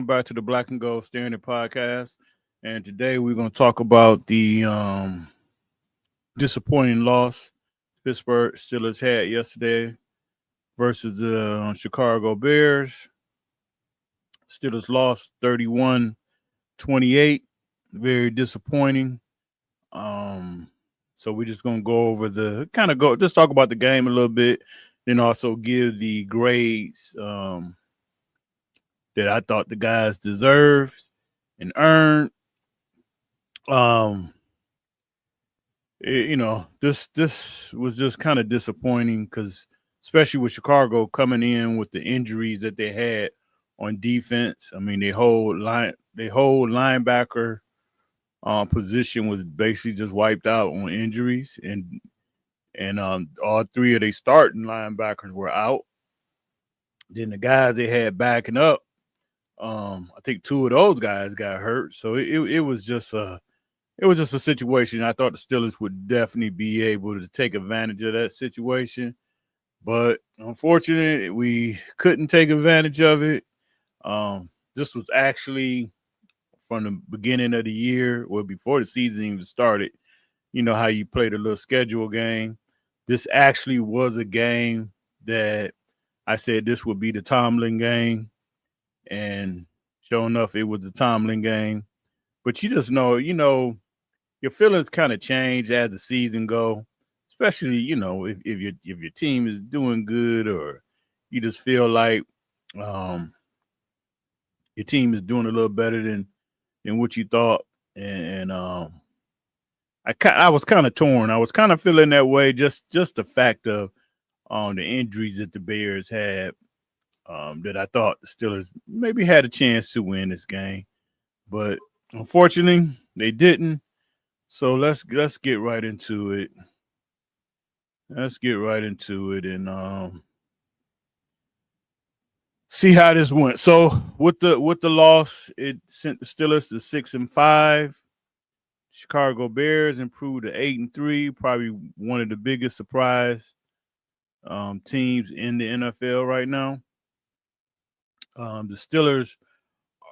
back to the Black and Gold Standard Podcast. And today we're going to talk about the disappointing loss Pittsburgh Steelers had yesterday versus the Chicago Bears. Steelers lost 31-28. Very disappointing. Um, so we're just going to go over just talk about the game a little bit, then also give the grades that I thought the guys deserved and earned. Um, this was just kind of disappointing because, especially with Chicago coming in with the injuries that they had on defense. I mean, their whole linebacker position was basically just wiped out on injuries, and all three of their starting linebackers were out. Then the guys they had backing up, I think two of those guys got hurt. So it was just a situation. I thought the Steelers would definitely be able to take advantage of that situation, but unfortunately, we couldn't take advantage of it. This was actually from the beginning of the year, well, before the season even started. You know how you played a little schedule game. This actually was a game that I said this would be the Tomlin game, and sure enough, it was the Tomlin game. But you just know, your feelings kind of change as the season go, especially if your team is doing good, or you just feel like your team is doing a little better than what you thought. And I was kind of torn. I was kind of feeling that way, just the fact of the injuries that the Bears had, that I thought the Steelers maybe had a chance to win this game, but unfortunately they didn't. So let's get right into it. Let's get right into it and see how this went. So with the loss, it sent the Steelers to 6-5. Chicago Bears improved to 8-3. Probably one of the biggest surprise teams in the NFL right now. The Steelers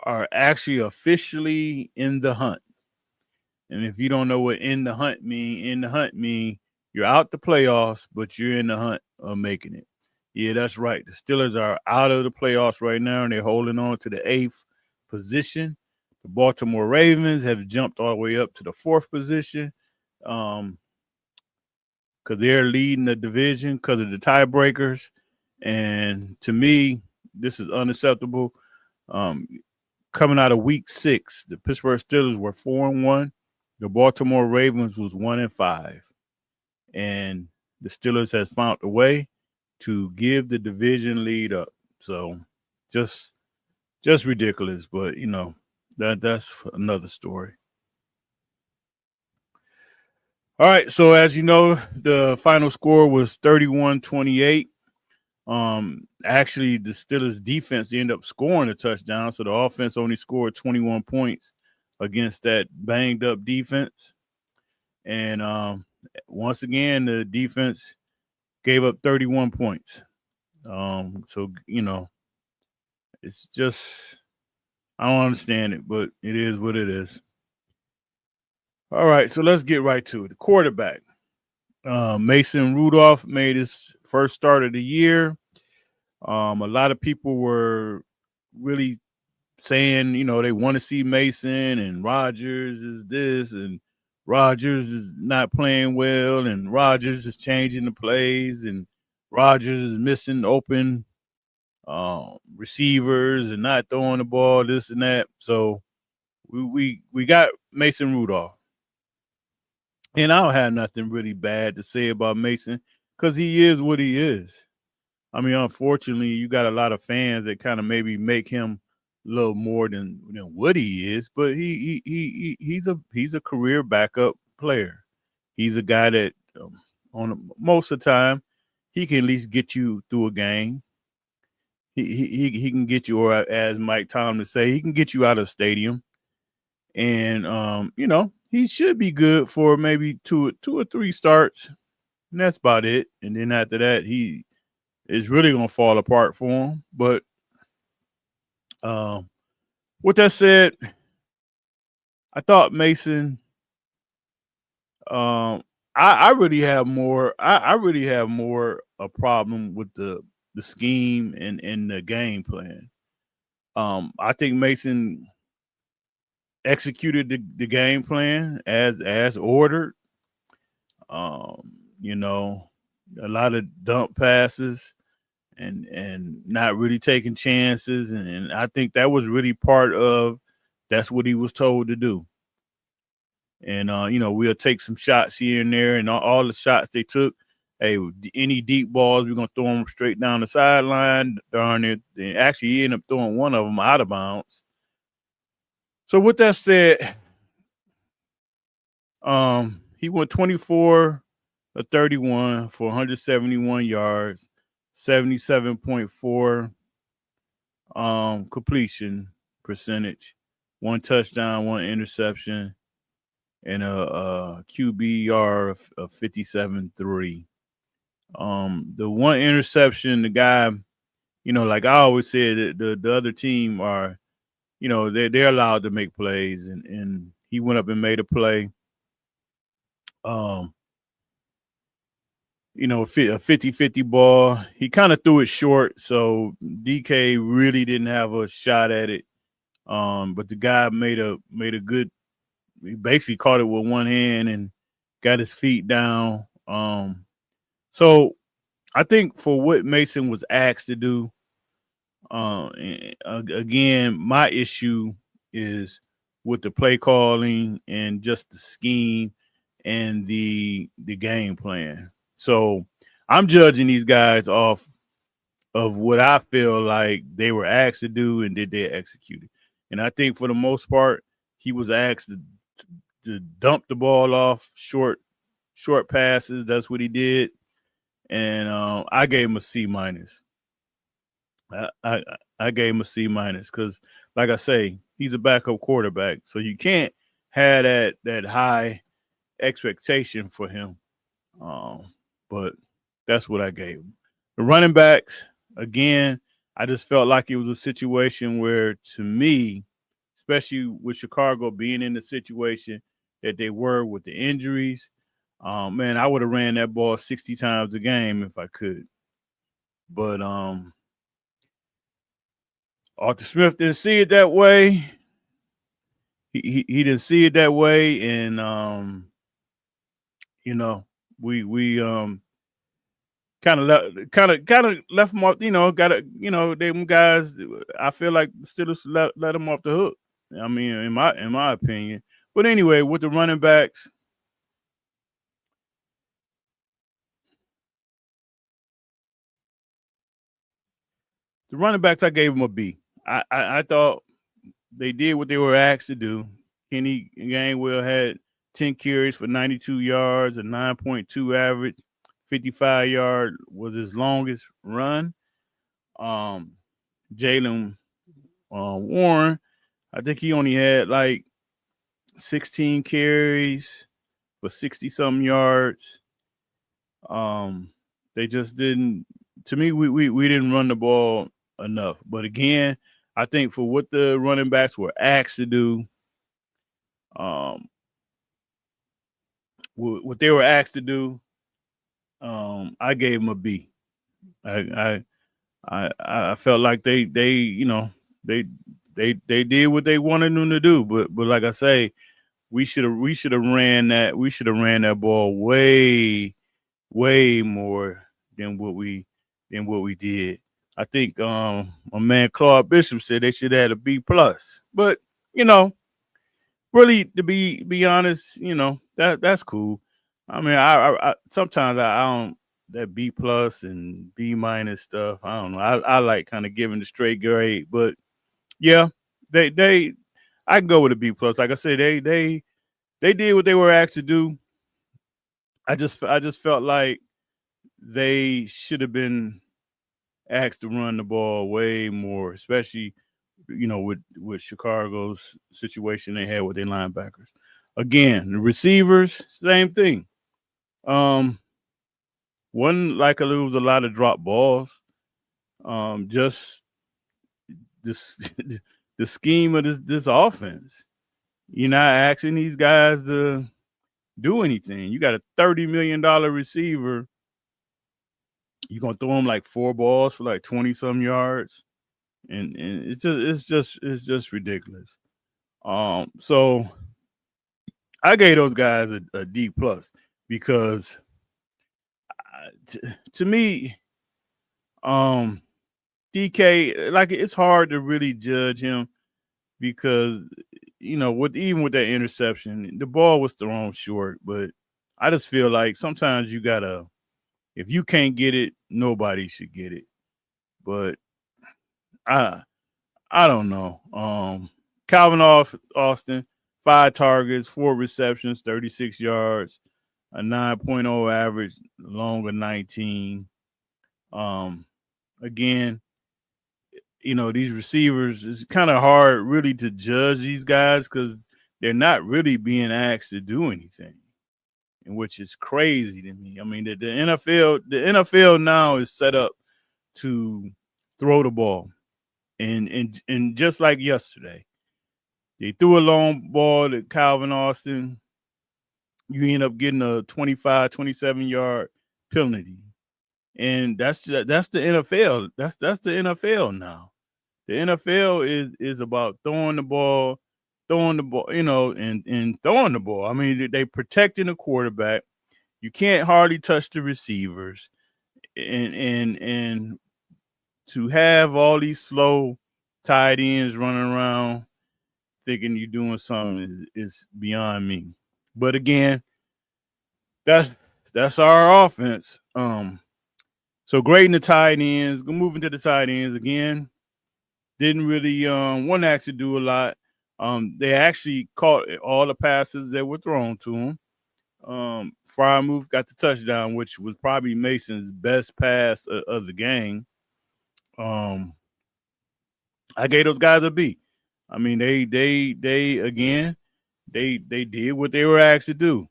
are actually officially in the hunt. And if you don't know what in the hunt mean you're out the playoffs, but you're in the hunt of making it. Yeah, that's right. The Steelers are out of the playoffs right now, and they're holding on to the 8th position. The Baltimore Ravens have jumped all the way up to the 4th position because they're leading the division because of the tiebreakers. And to me, this is unacceptable. Coming out of Week 6, the Pittsburgh Steelers were 4-1. The Baltimore Ravens was 1-5. And the Steelers has found a way to give the division lead up. So just ridiculous, but that's another story. All right, so as you know, the final score was 31-28. Actually, the Steelers defense ended up scoring a touchdown, so the offense only scored 21 points against that banged up defense. And once again, the defense gave up 31 points. So it's just, I don't understand it, but it is what it is. All right, so let's get right to it. The quarterback, Mason Rudolph, made his first start of the year. A lot of people were really saying, they want to see Mason, and Rodgers is this, and Rodgers is not playing well, and Rodgers is changing the plays, and Rodgers is missing open receivers and not throwing the ball, this and that. So we got Mason Rudolph. And I don't have nothing really bad to say about Mason because he is what he is. I mean, unfortunately, you got a lot of fans that kind of maybe make him a little more than what he is, but he's a career backup player. He's a guy that most of the time he can at least get you through a game. He can get you, or as Mike Tomlin say, he can get you out of the stadium, and he should be good for maybe two or three starts, and that's about it. And then after that, he is really gonna fall apart for him. But With that said, I thought Mason. I really have more. I really have more a problem with the scheme and the game plan. I think Mason executed the game plan as ordered. You know, a lot of dump passes and not really taking chances, and I think that was really part of that's what he was told to do. And we'll take some shots here and there, and all the shots they took. Hey, any deep balls, we're gonna throw them straight down the sideline. Darn it! And actually, he ended up throwing one of them out of bounds. So with that said, he went 24 of 31 for 171 yards, 77.4 completion percentage, one touchdown, one interception, and a QBR of 57.3. The one interception, the guy, like I always said, the other team are, they're allowed to make plays, and he went up and made a play. A 50-50 ball. He kind of threw it short, so DK really didn't have a shot at it. But the guy made a good. He basically caught it with one hand and got his feet down. So I think for what Mason was asked to do, again, my issue is with the play calling and just the scheme and the game plan. So I'm judging these guys off of what I feel like they were asked to do and did they execute it. And I think for the most part, he was asked to dump the ball off short passes. That's what he did. And I gave him a C minus. I gave him a C minus because, like I say, he's a backup quarterback, so you can't have that high expectation for him. But that's what I gave him. The running backs, again, I just felt like it was a situation where, to me, especially with Chicago being in the situation that they were with the injuries, man, I would have ran that ball 60 times a game if I could. But Arthur Smith didn't see it that way. He didn't see it that way, and we kind of left him off. Them guys. I feel like the Steelers let him off the hook. I mean, in my opinion. But anyway, with the running backs, I gave them a B. I thought they did what they were asked to do. Kenny Gainwell had 10 carries for 92 yards, a 9.2 average, 55-yard was his longest run. Jaylen Warren, I think he only had like 16 carries for 60-something yards. They just didn't. To me, we didn't run the ball enough. But again, I think for what the running backs were asked to do, what they were asked to do, I gave them a B. I felt like they did what they wanted them to do, but like I say, we should have ran that ball way more than what we did. I think my man Claude Bishop said they should have had a B plus, but really to be honest, that's cool. I mean, I sometimes I don't that B plus and B minus stuff. I don't know. I like kind of giving the straight grade, but yeah, they I can go with a B plus. Like I said, they did what they were asked to do. I just felt like they should have been asked to run the ball way more, especially with Chicago's situation they had with their linebackers. Again, the receivers, same thing. Wasn't like there was a lot of drop balls. Just this the scheme of this offense. You're not asking these guys to do anything. You got a $30 million receiver. You're gonna throw him like 4 balls for like 20 some yards, and it's just ridiculous. So I gave those guys a D plus because to me, DK, like, it's hard to really judge him because even with that interception, the ball was thrown short. But I just feel like sometimes you gotta, if you can't get it, nobody should get it. But I I don't know. Calvin Austin, 5 targets, 4 receptions, 36 yards, a 9.0 average, long of 19. Again, these receivers, it's kind of hard really to judge these guys because they're not really being asked to do anything, and which is crazy to me. I mean, the NFL now is set up to throw the ball, and just like yesterday, they threw a long ball to Calvin Austin. You end up getting a 25, 27-yard penalty, and that's the NFL. That's the NFL now. The NFL is about throwing the ball, and throwing the ball. I mean, they protecting the quarterback. You can't hardly touch the receivers, and to have all these slow tight ends running around thinking you're doing something is beyond me. But again, that's our offense. So grading the tight ends, moving to the tight ends again. Didn't really want to actually do a lot. They actually caught all the passes that were thrown to them. Frymouth got the touchdown, which was probably Mason's best pass of the game. I gave those guys a B. I mean, they again, they did what they were asked to do.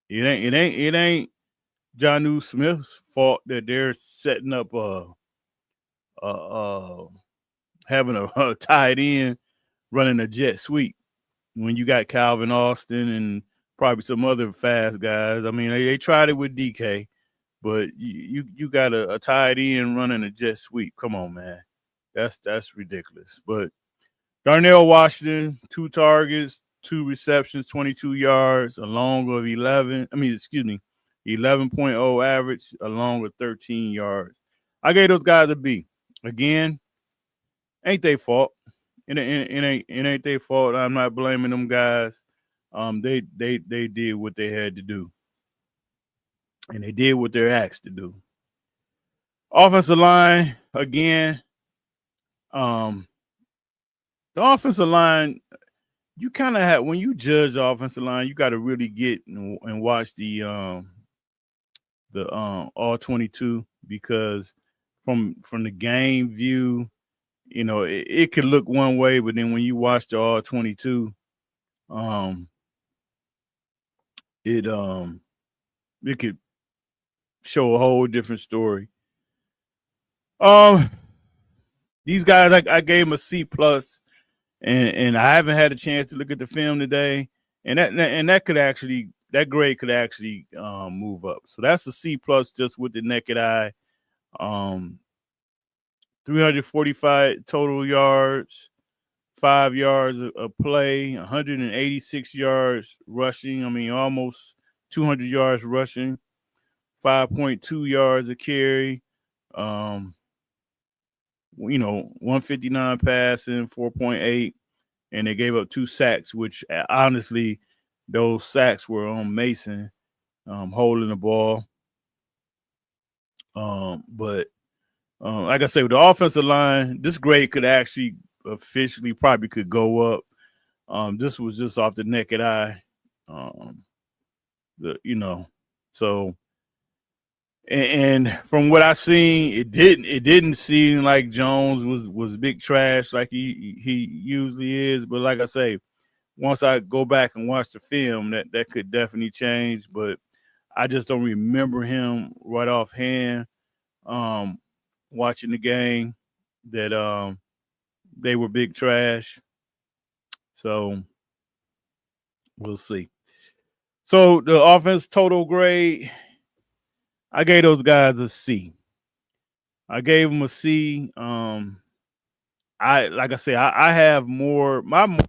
It ain't Jonnu Smith's fault that they're setting up having a tight end running a jet sweep when you got Calvin Austin and probably some other fast guys. I mean, they tried it with DK, but you got a tight end running a jet sweep. Come on, man. That's ridiculous. But Darnell Washington, 2 targets, 2 receptions, 22 yards, a long of 11.0 average, along with 13 yards. I gave those guys a B. Again, ain't their fault. It ain't their fault. I'm not blaming them guys. They did what they had to do, and they did what they're asked to do. Offensive line, again, the offensive line, you kind of have, when you judge the offensive line, you got to really get and watch the all 22, because from the game view, it could look one way, but then when you watch the all 22, it could show a whole different story. These guys, I gave them a C plus, and I haven't had a chance to look at the film today, and that grade could actually move up. So that's a C plus just with the naked eye. 345 total yards, 5 yards a play, 186 yards rushing. I mean, almost 200 yards rushing, 5.2 yards a carry. 159 passing, 4.8, and they gave up 2 sacks, which honestly, those sacks were on Mason holding the ball. But like I say, with the offensive line, this grade could actually officially probably could go up. This was just off the naked eye. So. And from what I seen, it didn't seem like Jones was big trash like he usually is. But like I say, once I go back and watch the film, that could definitely change. But I just don't remember him right offhand watching the game that they were big trash. So we'll see. So the offense total grade, I gave those guys a C. I gave them a C. I like I said, I have more my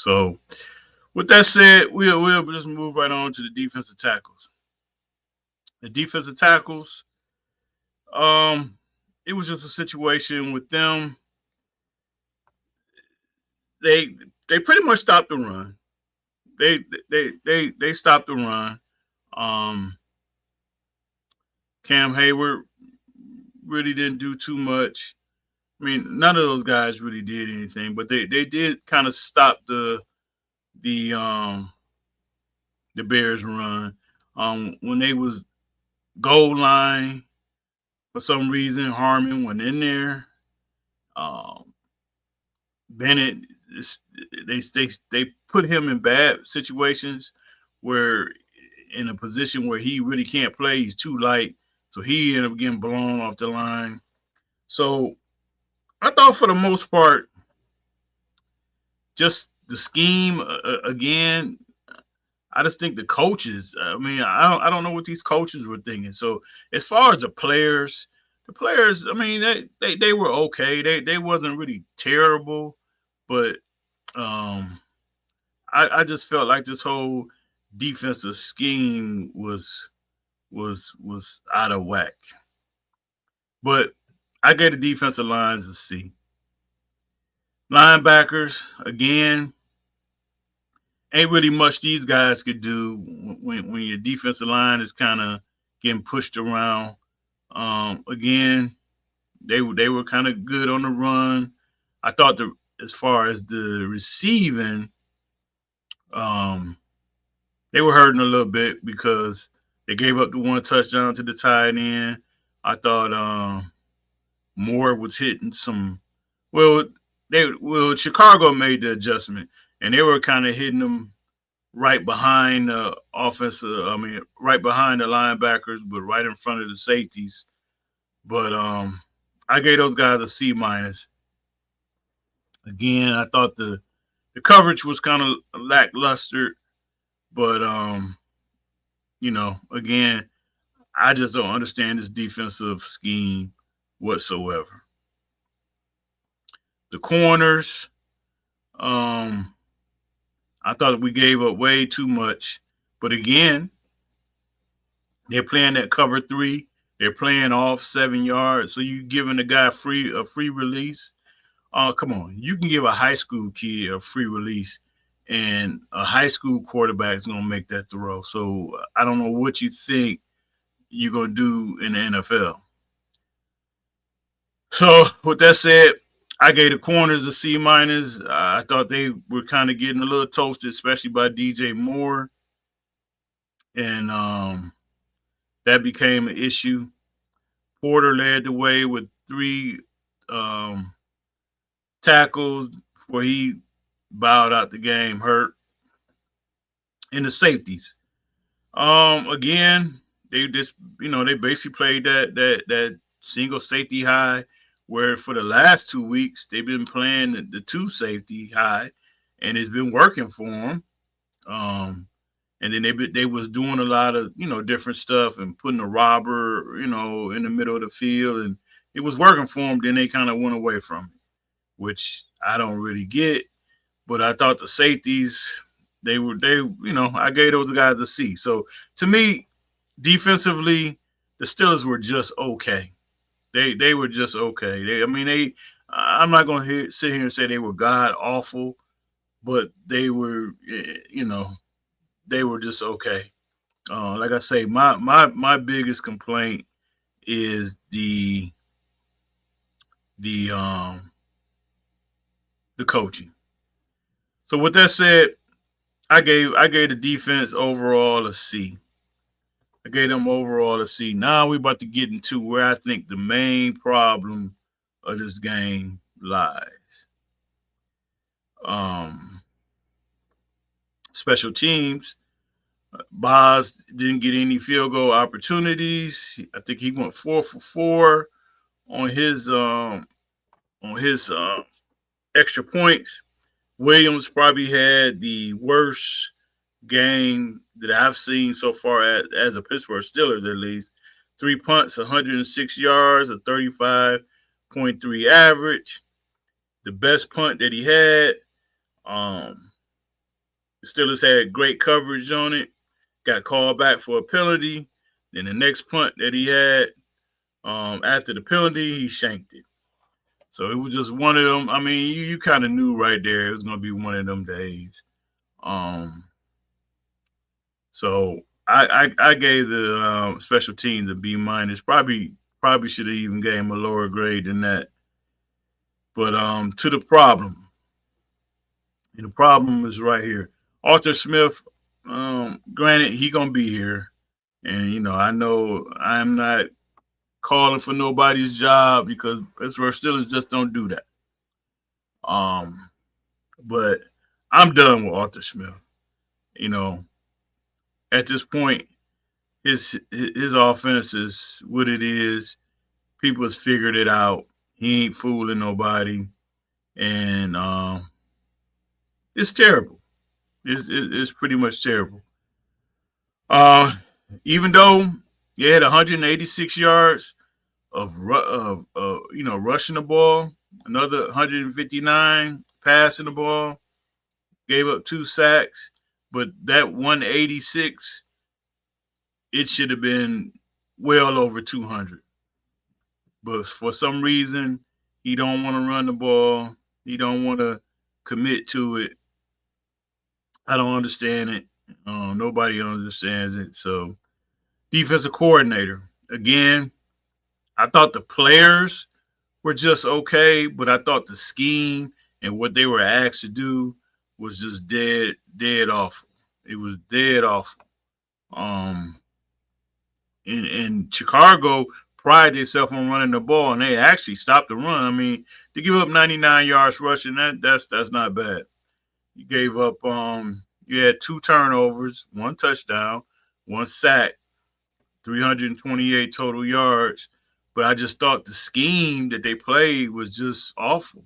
So with that said, we'll just move right on to the defensive tackles. The defensive tackles, um, it was just a situation with them. They they pretty much stopped the run. They stopped the run. Um, Cam Hayward really didn't do too much. I mean, none of those guys really did anything, but they did kind of stop the um the Bears run. When they was goal line, for some reason Harmon went in there. Um, Bennett, they put him in bad situations where in a position where he really can't play. He's too light, so he ended up getting blown off the line. So I thought for the most part, just the scheme again. I just think the coaches. I mean, I don't know what these coaches were thinking. So as far as the players. I mean, they were okay. They wasn't really terrible, but um, I just felt like this whole defensive scheme was out of whack. But I gave the defensive lines a C. Linebackers again, ain't really much these guys could do when your defensive line is kind of getting pushed around. Again, they were kind of good on the run. I thought as far as the receiving, um, they were hurting a little bit because they gave up the one touchdown to the tight end. I thought Moore was hitting some. Well, Chicago made the adjustment and they were kind of hitting them right behind the offensive. I mean, right behind the linebackers, but right in front of the safeties. But I gave those guys a C minus. Again, I thought the coverage was kind of lackluster, but again, I just don't understand this defensive scheme whatsoever. The corners, um, I thought we gave up way too much, but again, they're playing that cover three. They're playing off 7 yards, so you giving the guy a free release. Come on, you can give a high school kid a free release, and a high school quarterback is gonna make that throw. So I don't know what you think you're gonna do in the NFL. So with that said, I gave the corners a C minus. I thought they were kind of getting a little toasted, especially by DJ Moore, and that became an issue. Porter led the way with three um, tackles before he bowed out the game hurt. And the safeties. Again, they just they basically played that single safety high, where for the last 2 weeks they've been playing the two safety high, and it's been working for them. Um, and then they was doing a lot of different stuff and putting a robber in the middle of the field, and it was working for them. Then they kind of went away from it, which I don't really get. But I thought the safeties I gave those guys a C. So to me, defensively, the Steelers were just okay. They were just okay. I'm not going to sit here and say they were god awful, but they were they were just okay. Like I say, my biggest complaint is the um the coaching. So with that said, I gave the defense overall a C. I gave them overall a C. Now we're about to get into where I think the main problem of this game lies. Um, Special teams. Boz didn't get any field goal opportunities. I think he went 4 for 4 on his extra points. Williams probably had the worst game that I've seen so far as a Pittsburgh Steelers, at least. 3 punts, 106 yards, a 35.3 average. The best punt that he had, The Steelers had great coverage on it, got called back for a penalty. Then the next punt that he had, after the penalty, he shanked it. So it was just one of them. I mean, you kind of knew right there it was going to be one of them days. Um, so I gave the special teams a B minus. Probably should have even gave him a lower grade than that. But to the problem, and the problem is right here. Arthur Smith, granted, he gonna be here, and I know I'm not calling for nobody's job because Pittsburgh Steelers just don't do that. But I'm done with Arthur Smith. You know, at this point, his offense is what it is. People has figured it out. He ain't fooling nobody, and it's terrible. It's pretty much terrible. Uh, Even though he had 186 yards of rushing the ball, another 159 passing the ball, gave up 2 sacks, but that 186, it should have been well over 200. But for some reason, he don't want to run the ball. He don't want to commit to it. I don't understand it. Nobody understands it. So, defensive coordinator. Again, I thought the players were just okay, but I thought the scheme and what they were asked to do was just dead awful. It was dead awful. In Chicago pride themselves on running the ball, and they actually stopped the run. I mean, to give up 99 yards rushing, that's not bad. You gave up you had 2 turnovers, 1 touchdown, 1 sack, 328 total yards. But I just thought the scheme that they played was just awful.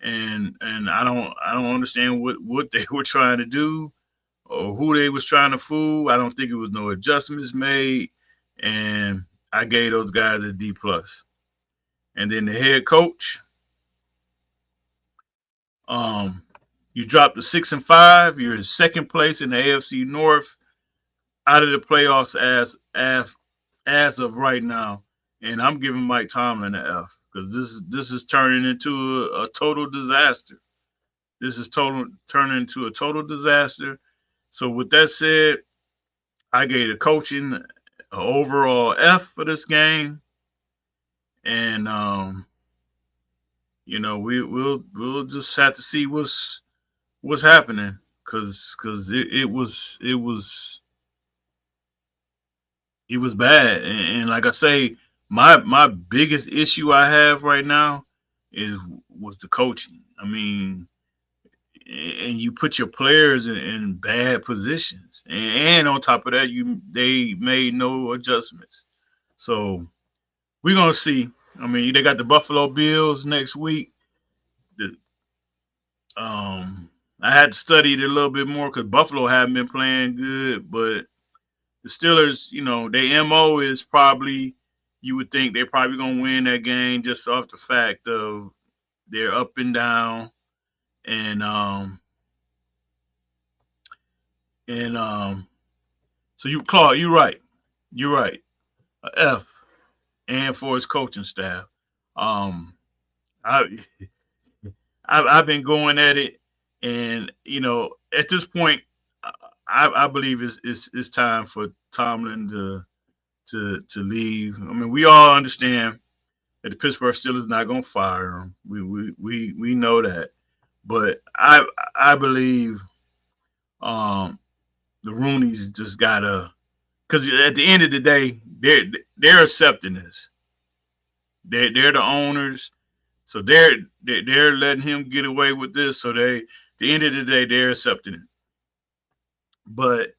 And I don't understand what they were trying to do or who they was trying to fool. I don't think it was no adjustments made. And I gave those guys a D plus. And then the head coach, you dropped to 6-5. You're in second place in the AFC North, out of the playoffs as of right now. And I'm giving Mike Tomlin an F because this is turning into a total disaster. This is turning into a total disaster. So with that said, I gave the coaching an overall F for this game, and we'll just have to see what's happening because it was bad, and like I say, my biggest issue I have right now was the coaching. I mean, and you put your players in bad positions, and on top of that, they made no adjustments. So we're gonna see. I mean, they got the Buffalo Bills next week. The, I had to study it a little bit more because Buffalo haven't been playing good, but the Steelers, their MO is probably, you would think they're probably gonna win that game just off the fact of they're up and down, and so Claude, you're right, a F, and for his coaching staff. Um, I I've been going at it, and at this point, I believe it's time for Tomlin to leave. I mean, we all understand that the Pittsburgh Steelers not gonna fire him. We know that, but I believe the Rooneys just gotta, because at the end of the day, they're accepting this. They're the owners, so they're letting him get away with this. So at the end of the day, they're accepting it. But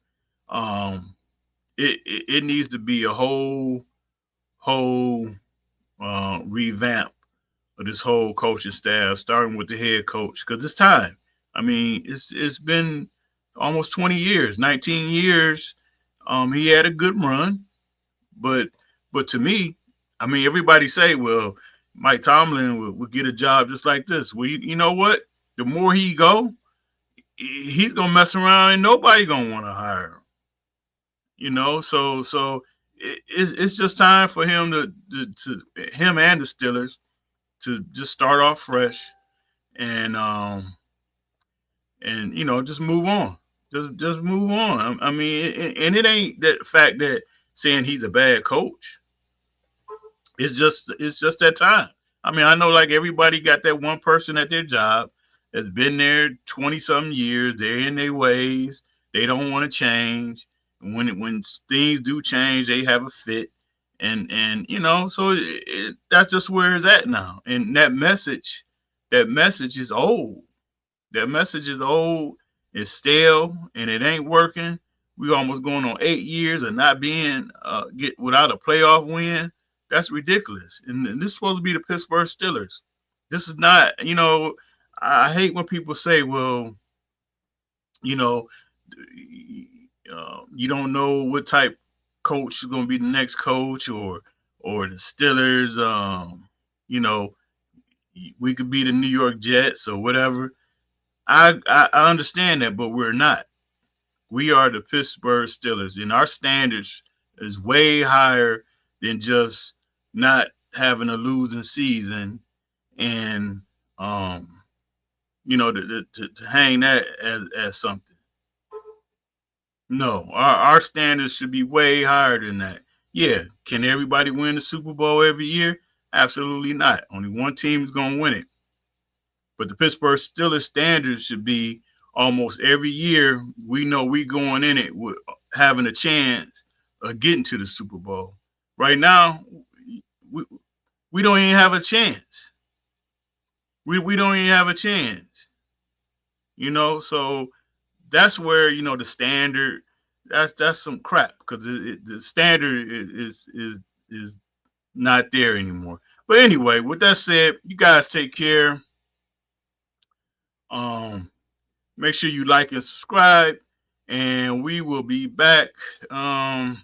it needs to be a whole revamp of this whole coaching staff, starting with the head coach, because it's time. I mean, it's been almost 20 years, 19 years. He had a good run, but to me, I mean, everybody say, well, Mike Tomlin would get a job just like this. Well, you know what? The more he go, he's gonna mess around and nobody gonna want to hire him. So it's just time for him to him and the Steelers to just start off fresh and just move on. Just move on. I mean, and it ain't that fact that saying he's a bad coach. It's just that time. I mean, I know like everybody got that one person at their job that's been there 20 something years. They're in their ways. They don't want to change. And when things do change, they have a fit. So that's just where it's at now. And that message is old. That message is old, it's stale, and it ain't working. We almost going on 8 years of not being get without a playoff win. That's ridiculous. And this is supposed to be the Pittsburgh Steelers. This is not. I hate when people say, "Well, you know, you don't know what type coach is going to be the next coach, or the Steelers. You know, we could be the New York Jets or whatever." I understand that, but we're not. We are the Pittsburgh Steelers, and our standards is way higher than just not having a losing season and to hang that as something. No, our standards should be way higher than that. Yeah, can everybody win the Super Bowl every year? Absolutely not. Only one team is going to win it. But the Pittsburgh Steelers standards should be almost every year we know we going in it with having a chance of getting to the Super Bowl. Right now, we, we don't even have a chance. We don't even have a chance. So that's where the standard that's some crap because the standard is not there anymore. But anyway, with that said, you guys take care. Um, Make sure you like and subscribe, and we will be back. Oh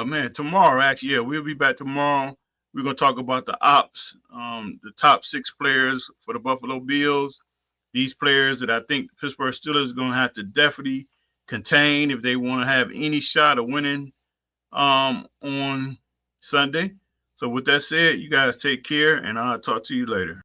man, tomorrow actually, yeah, we'll be back tomorrow. We're gonna talk about the ops, the top 6 players for the Buffalo Bills. These players that I think Pittsburgh Steelers is gonna have to definitely contain if they want to have any shot of winning on Sunday. So with that said, you guys take care, and I'll talk to you later.